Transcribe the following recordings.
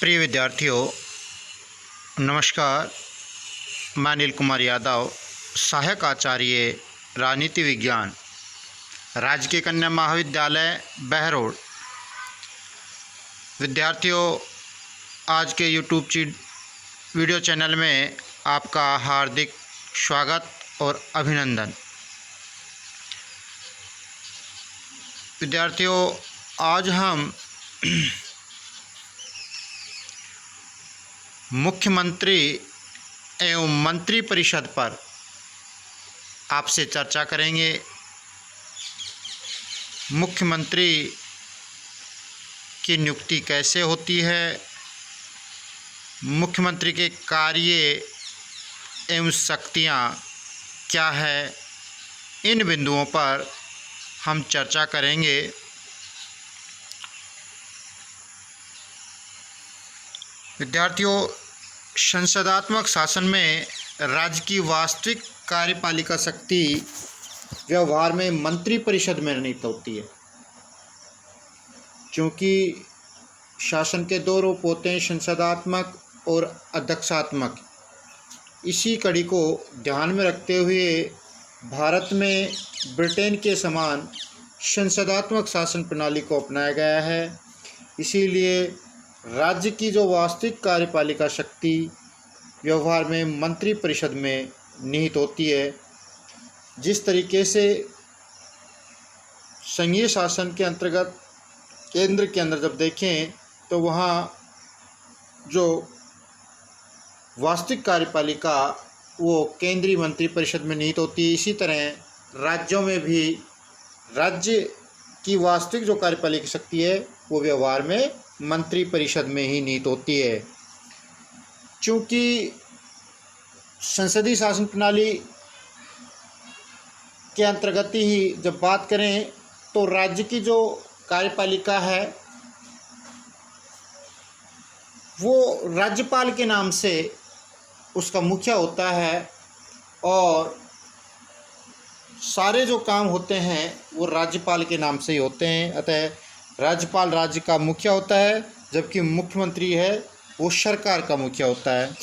प्रिय विद्यार्थियों, नमस्कार। मैं अनिल कुमार यादव, सहायक आचार्य राजनीति विज्ञान, राजकीय कन्या महाविद्यालय बहरोड। विद्यार्थियों, आज के यूट्यूब वीडियो चैनल में आपका हार्दिक स्वागत और अभिनंदन। विद्यार्थियों, आज हम मुख्यमंत्री एवं मंत्री परिषद पर आपसे चर्चा करेंगे। मुख्यमंत्री की नियुक्ति कैसे होती है, मुख्यमंत्री के कार्य एवं शक्तियाँ क्या है, इन बिंदुओं पर हम चर्चा करेंगे। विद्यार्थियों, संसदात्मक शासन में राज्य की वास्तविक कार्यपालिका शक्ति व्यवहार में मंत्री परिषद में निर्णित होती है। क्योंकि शासन के दो रूप होते हैं, संसदात्मक और अध्यक्षात्मक। इसी कड़ी को ध्यान में रखते हुए भारत में ब्रिटेन के समान संसदात्मक शासन प्रणाली को अपनाया गया है। इसीलिए राज्य की जो वास्तविक कार्यपालिका शक्ति व्यवहार में मंत्री परिषद में निहित होती है। जिस तरीके से संघीय शासन के अंतर्गत केंद्र के अंदर जब देखें तो वहाँ जो वास्तविक कार्यपालिका वो केंद्रीय मंत्री परिषद में निहित होती है। इसी तरह राज्यों में भी राज्य की वास्तविक जो कार्यपालिका शक्ति है वो व्यवहार में मंत्री परिषद में ही निहित होती है। चूँकि संसदीय शासन प्रणाली के अंतर्गत ही जब बात करें तो राज्य की जो कार्यपालिका है वो राज्यपाल के नाम से उसका मुखिया होता है और सारे जो काम होते हैं वो राज्यपाल के नाम से ही होते हैं। अतः राज्यपाल राज्य का मुखिया होता है, जबकि मुख्यमंत्री है वो सरकार का मुखिया होता है।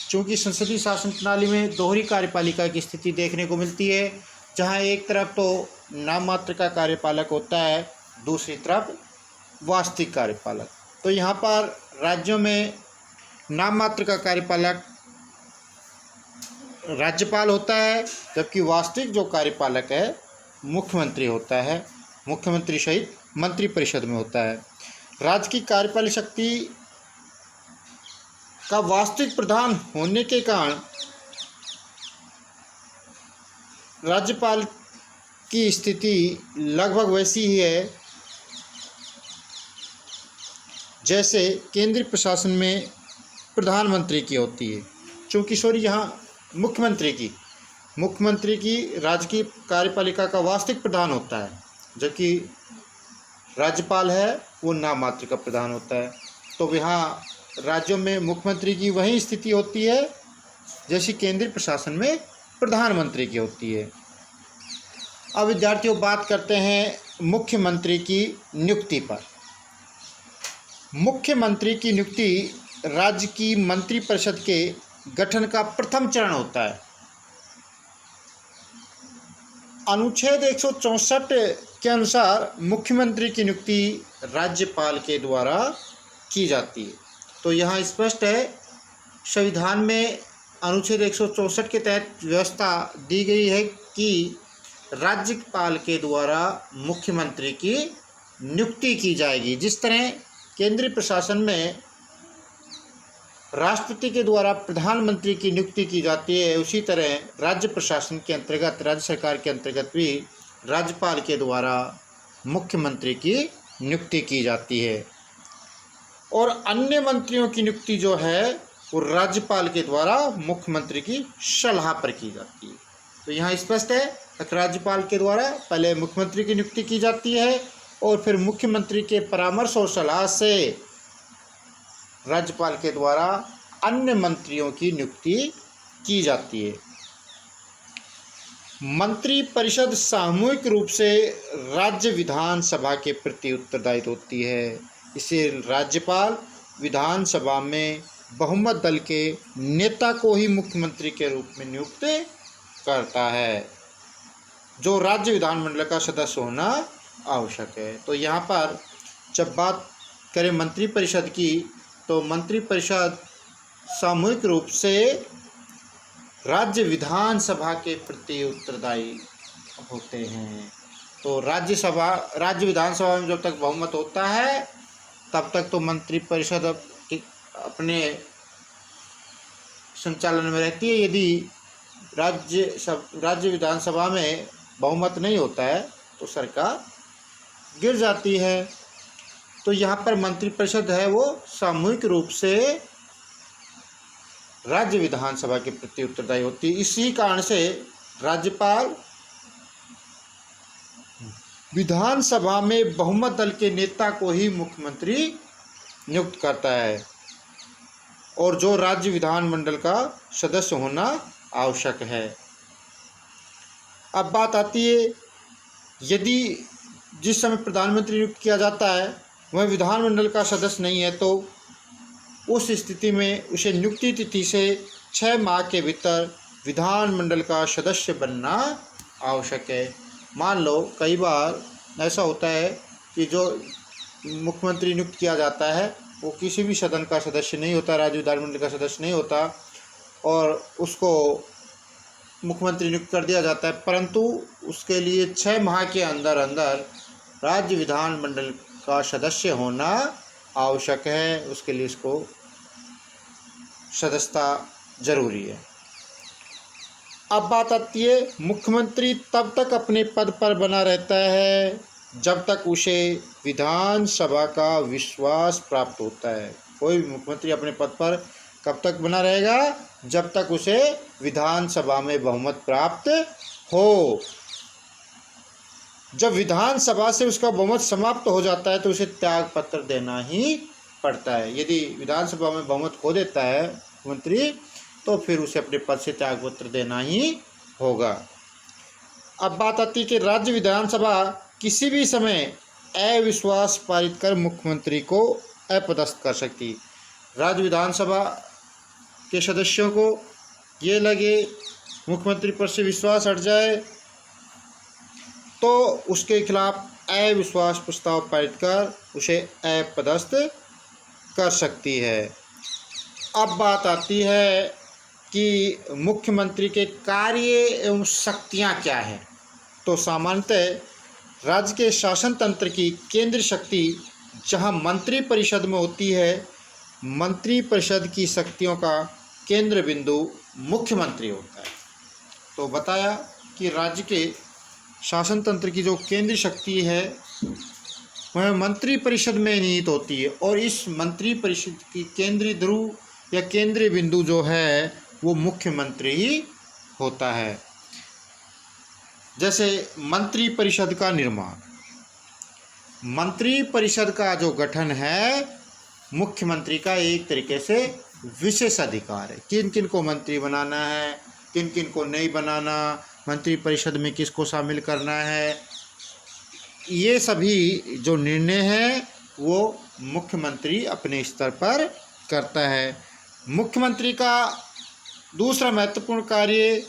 चूँकि संसदीय शासन प्रणाली में दोहरी कार्यपालिका की स्थिति देखने को मिलती है, जहाँ एक तरफ तो नाम मात्र का कार्यपालक होता है, दूसरी तरफ वास्तविक कार्यपालक। तो यहाँ पर राज्यों में नाम मात्र का कार्यपालक राज्यपाल होता है, जबकि वास्तविक जो कार्यपालक है मुख्यमंत्री होता है। मुख्यमंत्री सहित मंत्री परिषद में होता है। राज्य की कार्यपालिक शक्ति का वास्तविक प्रधान होने के कारण राज्यपाल की स्थिति लगभग वैसी ही है जैसे केंद्रीय प्रशासन में प्रधानमंत्री की होती है। चूँकि यहाँ मुख्यमंत्री की राज्य की कार्यपालिका का वास्तविक प्रधान होता है, जबकि राज्यपाल है वो नाम मात्र का प्रधान होता है। तो यहाँ राज्यों में मुख्यमंत्री की वही स्थिति होती है जैसी केंद्रीय प्रशासन में प्रधानमंत्री की होती है। अब विद्यार्थियों, बात करते हैं मुख्यमंत्री की नियुक्ति पर। मुख्यमंत्री की नियुक्ति राज्य की मंत्री परिषद के गठन का प्रथम चरण होता है। अनुच्छेद 164 के अनुसार मुख्यमंत्री की नियुक्ति राज्यपाल के द्वारा की जाती है। तो यहाँ स्पष्ट है, संविधान में अनुच्छेद 164 के तहत व्यवस्था दी गई है कि राज्यपाल के द्वारा मुख्यमंत्री की नियुक्ति की जाएगी। जिस तरह केंद्रीय प्रशासन में राष्ट्रपति के द्वारा प्रधानमंत्री की नियुक्ति की जाती है, उसी तरह राज्य प्रशासन के अंतर्गत, राज्य सरकार के अंतर्गत भी राज्यपाल के द्वारा मुख्यमंत्री की नियुक्ति की जाती है। और अन्य मंत्रियों की नियुक्ति जो है वो राज्यपाल के द्वारा मुख्यमंत्री की सलाह पर की जाती है। तो यहाँ स्पष्ट है कि राज्यपाल के द्वारा पहले मुख्यमंत्री की नियुक्ति की जाती है और फिर मुख्यमंत्री के परामर्श और सलाह से राज्यपाल के द्वारा अन्य मंत्रियों की नियुक्ति की जाती है। मंत्री परिषद सामूहिक रूप से राज्य विधानसभा के प्रति उत्तरदायित्व होती है। इसे राज्यपाल विधानसभा में बहुमत दल के नेता को ही मुख्यमंत्री के रूप में नियुक्त करता है, जो राज्य विधानमंडल का सदस्य होना आवश्यक है। तो यहाँ पर जब बात करें मंत्रिपरिषद की, तो मंत्रिपरिषद सामूहिक रूप से राज्य विधानसभा के प्रति उत्तरदायी होते हैं। तो राज्य विधानसभा में जब तक बहुमत होता है तब तक तो मंत्रिपरिषद अपने संचालन में रहती है। यदि राज्य विधानसभा में बहुमत नहीं होता है तो सरकार गिर जाती है। तो यहाँ पर मंत्रिपरिषद है वो सामूहिक रूप से राज्य विधानसभा के प्रति उत्तरदायी होती है। इसी कारण से राज्यपाल विधानसभा में बहुमत दल के नेता को ही मुख्यमंत्री नियुक्त करता है, और जो राज्य विधानमंडल का सदस्य होना आवश्यक है। अब बात आती है, यदि जिस समय प्रधानमंत्री नियुक्त किया जाता है वह विधानमंडल का सदस्य नहीं है, तो उस स्थिति में उसे नियुक्ति तिथि से 6 माह के भीतर विधानमंडल का सदस्य बनना आवश्यक है। मान लो कई बार ऐसा होता है कि जो मुख्यमंत्री नियुक्त किया जाता है वो किसी भी सदन का सदस्य नहीं होता, राज्य विधानमंडल का सदस्य नहीं होता, और उसको मुख्यमंत्री नियुक्त कर दिया जाता है, परंतु उसके लिए 6 माह के अंदर अंदर राज्य विधानमंडल का सदस्य होना आवश्यक है। उसके लिए इसको सदस्यता जरूरी है। अब बात आती है, मुख्यमंत्री तब तक अपने पद पर बना रहता है जब तक उसे विधानसभा का विश्वास प्राप्त होता है। कोई भी मुख्यमंत्री अपने पद पर कब तक बना रहेगा? जब तक उसे विधानसभा में बहुमत प्राप्त हो। जब विधानसभा से उसका बहुमत समाप्त हो जाता है तो उसे त्याग पत्र देना ही पड़ता है। यदि विधानसभा में बहुमत खो देता है मुख्यमंत्री तो फिर उसे अपने पद से त्याग पत्र देना ही होगा। अब बात आती है कि राज्य विधानसभा किसी भी समय अविश्वास पारित कर मुख्यमंत्री को अपदस्थ कर सकती। राज्य विधानसभा के सदस्यों को ये लगे मुख्यमंत्री पर से विश्वास हट जाए तो उसके खिलाफ अविश्वास प्रस्ताव पारित कर उसे अपदस्थ कर सकती है। अब बात आती है कि मुख्यमंत्री के कार्य एवं शक्तियां क्या हैं। तो सामान्यतः राज्य के शासन तंत्र की केंद्र शक्ति जहां मंत्रिपरिषद में होती है, मंत्रिपरिषद की शक्तियों का केंद्र बिंदु मुख्यमंत्री होता है। तो बताया कि राज्य के शासन तंत्र की जो केंद्रीय शक्ति है वह मंत्रिपरिषद में निहित होती है, और इस मंत्रिपरिषद की केंद्रीय ध्रुव या केंद्रीय बिंदु जो है वो मुख्यमंत्री ही होता है। जैसे मंत्रिपरिषद का निर्माण, मंत्रिपरिषद का जो गठन है मुख्यमंत्री का एक तरीके से विशेष अधिकार है। किन किन को मंत्री बनाना है, किन किन को नहीं बनाना, मंत्रिपरिषद में किसको शामिल करना है, ये सभी जो निर्णय हैं वो मुख्यमंत्री अपने स्तर पर करता है। मुख्यमंत्री का दूसरा महत्वपूर्ण कार्य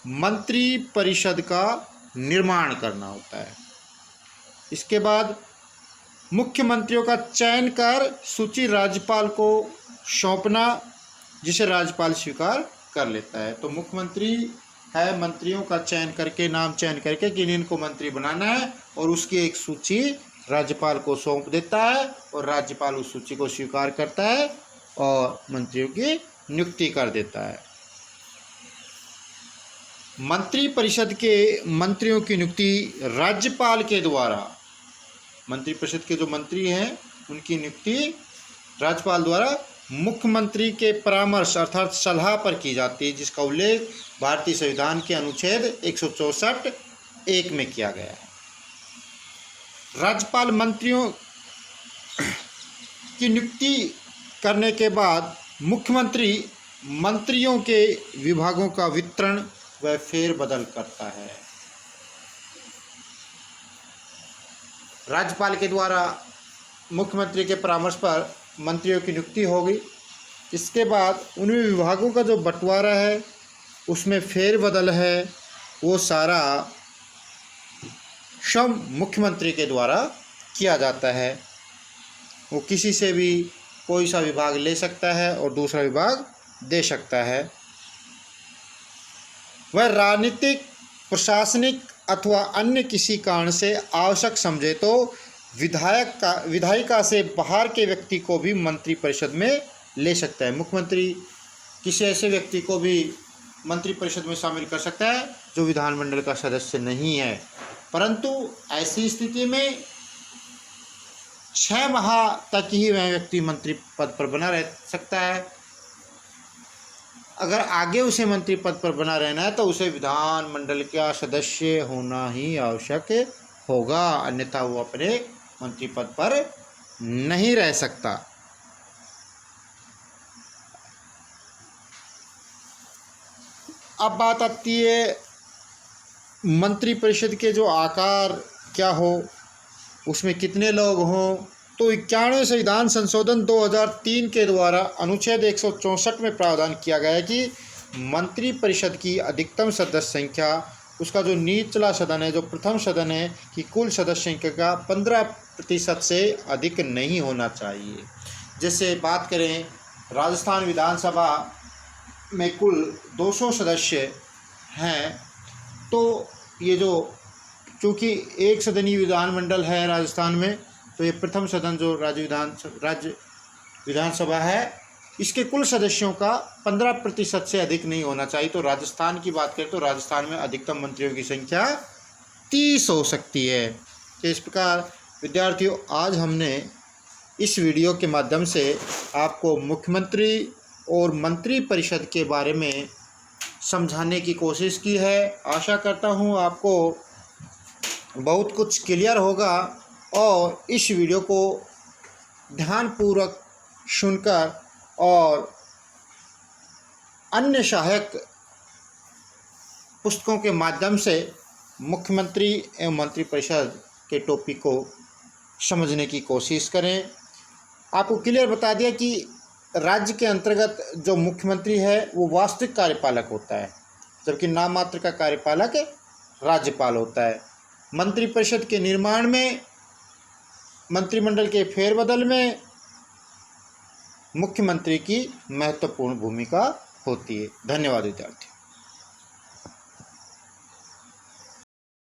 मंत्रिपरिषद का निर्माण करना होता है। इसके बाद मुख्यमंत्रियों का चयन कर सूची राज्यपाल को सौंपना, जिसे राज्यपाल स्वीकार कर लेता है। तो मुख्यमंत्री है मंत्रियों का चयन करके, नाम चयन करके कि इनको मंत्री बनाना है, और उसकी एक सूची राज्यपाल को सौंप देता है, और राज्यपाल उस सूची को स्वीकार करता है और मंत्रियों की नियुक्ति कर देता है। मंत्रिपरिषद के मंत्रियों की नियुक्ति राज्यपाल के द्वारा, मंत्रिपरिषद के जो मंत्री हैं उनकी नियुक्ति राज्यपाल द्वारा मुख्यमंत्री के परामर्श अर्थात सलाह पर की जाती है, जिसका उल्लेख भारतीय संविधान के अनुच्छेद 164(1) में किया गया है। राज्यपाल मंत्रियों की नियुक्ति करने के बाद मुख्यमंत्री मंत्रियों के विभागों का वितरण व फेरबदल करता है। राज्यपाल के द्वारा मुख्यमंत्री के परामर्श पर मंत्रियों की नियुक्ति होगी। इसके बाद उन विभागों का जो बंटवारा है, उसमें फेरबदल है, वो सारा स्वयं मुख्यमंत्री के द्वारा किया जाता है। वो किसी से भी कोई सा विभाग ले सकता है और दूसरा विभाग दे सकता है। वह राजनीतिक, प्रशासनिक अथवा अन्य किसी कारण से आवश्यक समझे तो विधायिका से बाहर के व्यक्ति को भी मंत्रिपरिषद में ले सकता है। मुख्यमंत्री किसी ऐसे व्यक्ति को भी मंत्रिपरिषद में शामिल कर सकता है जो विधानमंडल का सदस्य नहीं है, परंतु ऐसी स्थिति में 6 माह तक ही वह व्यक्ति मंत्री पद पर बना रह सकता है। अगर आगे उसे मंत्री पद पर बना रहना है तो उसे विधानमंडल का सदस्य होना ही आवश्यक होगा, अन्यथा वो अपने मंत्री पद पर नहीं रह सकता। अब बात आती है मंत्रिपरिषद के जो आकार क्या हो, उसमें कितने लोग हों। तो 91वें संविधान संशोधन 2003 के द्वारा अनुच्छेद 164 में प्रावधान किया गया है कि मंत्रिपरिषद की अधिकतम सदस्य संख्या, उसका जो निचला सदन है, जो प्रथम सदन है, कि कुल सदस्य संख्या का 15% से अधिक नहीं होना चाहिए। जैसे बात करें राजस्थान विधानसभा में कुल 200 सदस्य हैं, तो ये जो चूँकि एक सदनीय विधानमंडल है राजस्थान में, तो ये प्रथम सदन जो राज्य विधानसभा है, इसके कुल सदस्यों का 15% से अधिक नहीं होना चाहिए। तो राजस्थान की बात करें तो राजस्थान में अधिकतम मंत्रियों की संख्या 30 हो सकती है। तो इस प्रकार विद्यार्थियों, आज हमने इस वीडियो के माध्यम से आपको मुख्यमंत्री और मंत्रिपरिषद के बारे में समझाने की कोशिश की है। आशा करता हूँ आपको बहुत कुछ क्लियर होगा और इस वीडियो को ध्यानपूर्वक सुनकर और अन्य सहायक पुस्तकों के माध्यम से मुख्यमंत्री एवं मंत्रिपरिषद के टॉपिक को समझने की कोशिश करें। आपको क्लियर बता दिया कि राज्य के अंतर्गत जो मुख्यमंत्री है वो वास्तविक कार्यपालक होता है, जबकि नाम मात्र का कार्यपालक राज्यपाल होता है। मंत्रिपरिषद के निर्माण में, मंत्रिमंडल के फेरबदल में मुख्यमंत्री की महत्वपूर्ण भूमिका होती है। धन्यवाद विद्यार्थी।